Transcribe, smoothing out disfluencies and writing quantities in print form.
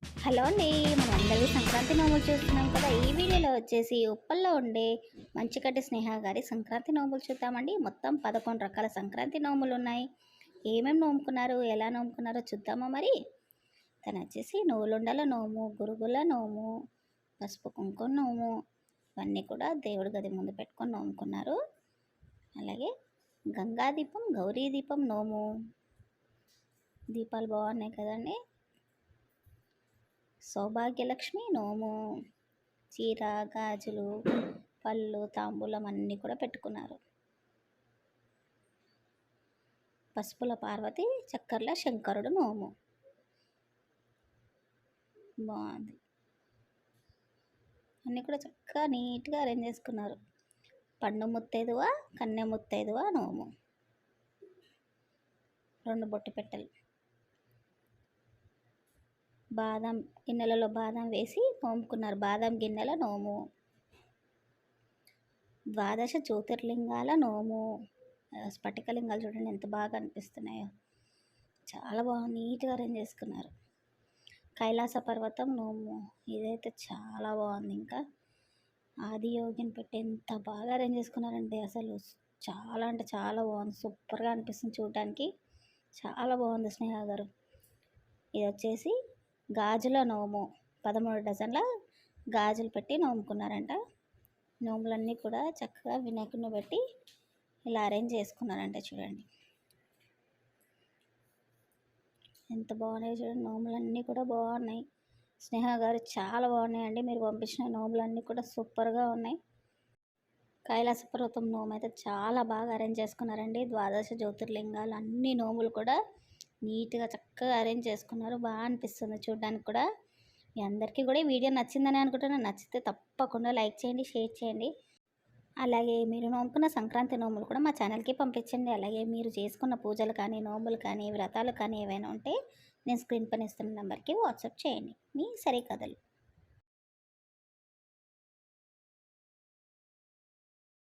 Hello అండి. మనందరికీ సంక్రాంతి నోములు చూస్తున్నాం కదా! ఈ వీడియోలో వచ్చేసి ఉప్పల్లో ఉండే మంచికట్టి స్నేహ గారి సంక్రాంతి నోములు చూద్దామండి. మొత్తం 11 రకాల సంక్రాంతి నోములున్నాయి. ఏమేమి నోముకున్నారు, ఎలా నోముకున్నారో చూద్దామా మరి? తనొచ్చేసి నువ్వులుండల నోము, గురుగుల నోము, పసుపు కుంకుమ నోము ఇవన్నీ కూడా దేవుడి గది ముందు పెట్టుకొని నోముకున్నారు. అలాగే గంగా దీపం, గౌరీ దీపం నోము. దీపాలు బాగున్నాయి కదండీ! సౌభాగ్యలక్ష్మి నోము, చీర, గాజులు, పళ్ళు, తాంబూలం అన్నీ కూడా పెట్టుకున్నారు. పసుపుల పార్వతి, చక్కర్ల శంకరుడు నోము బాగుంది. అన్నీ కూడా చక్కగా నీట్గా అరేంజ్ చేసుకున్నారు. పండు ముత్తైదువ, కన్య ముత్తైదువ నోము, 2 బొట్టు పెట్టెలు. బాదం గిన్నెలలో బాదం వేసి నోముకున్నారు. బాదం గిన్నెల నోము. ద్వాదశ జ్యోతిర్లింగాల నోము. స్ఫటికలింగాలు చూడండి ఎంత బాగా అనిపిస్తున్నాయో. చాలా బాగా నీట్గా అరేంజ్ చేసుకున్నారు. కైలాస పర్వతం నోము. ఇదైతే చాలా బాగుంది. ఇంకా ఆదియోగిని పెట్టి ఎంత బాగా అరేంజ్ చేసుకున్నారంటే అసలు చాలా అంటే చాలా బాగుంది. సూపర్గా అనిపిస్తుంది చూడటానికి. చాలా బాగుంది స్నేహ గారు. ఇది వచ్చేసి గాజుల నోము. 13 డజన్ల గాజులు పెట్టి నోముకున్నారంట. నోములన్నీ కూడా చక్కగా వినాయకుడిని పెట్టి ఇలా అరేంజ్ చేసుకున్నారంట. చూడండి ఎంత బాగున్నాయో చూడండి. నోములన్నీ కూడా బాగున్నాయి. స్నేహ గారు చాలా బాగున్నాయండి. మీరు పంపించిన నోములన్నీ కూడా సూపర్గా ఉన్నాయి. కైలాస పర్వతం నోము అయితే చాలా బాగా అరేంజ్ చేసుకున్నారండి. ద్వాదశ జ్యోతిర్లింగాలు అన్ని నోములు కూడా నీట్గా చక్కగా అరేంజ్ చేసుకున్నారు. బాగా అనిపిస్తుంది చూడడానికి కూడా. మీ అందరికీ కూడా ఈ వీడియో నచ్చిందని అనుకుంటున్నాను. నచ్చితే తప్పకుండా లైక్ చేయండి, షేర్ చేయండి. అలాగే మీరు నోముకున్న సంక్రాంతి నోములు కూడా మా ఛానల్కి పంపించండి. అలాగే మీరు చేసుకున్న పూజలు కానీ, నోములు కానీ, వ్రతాలు కానీ ఏవైనా ఉంటే నేను స్క్రీన్ పైన ఇస్తున్న నెంబర్కి వాట్సాప్ చేయండి. మీ సరే కథలు.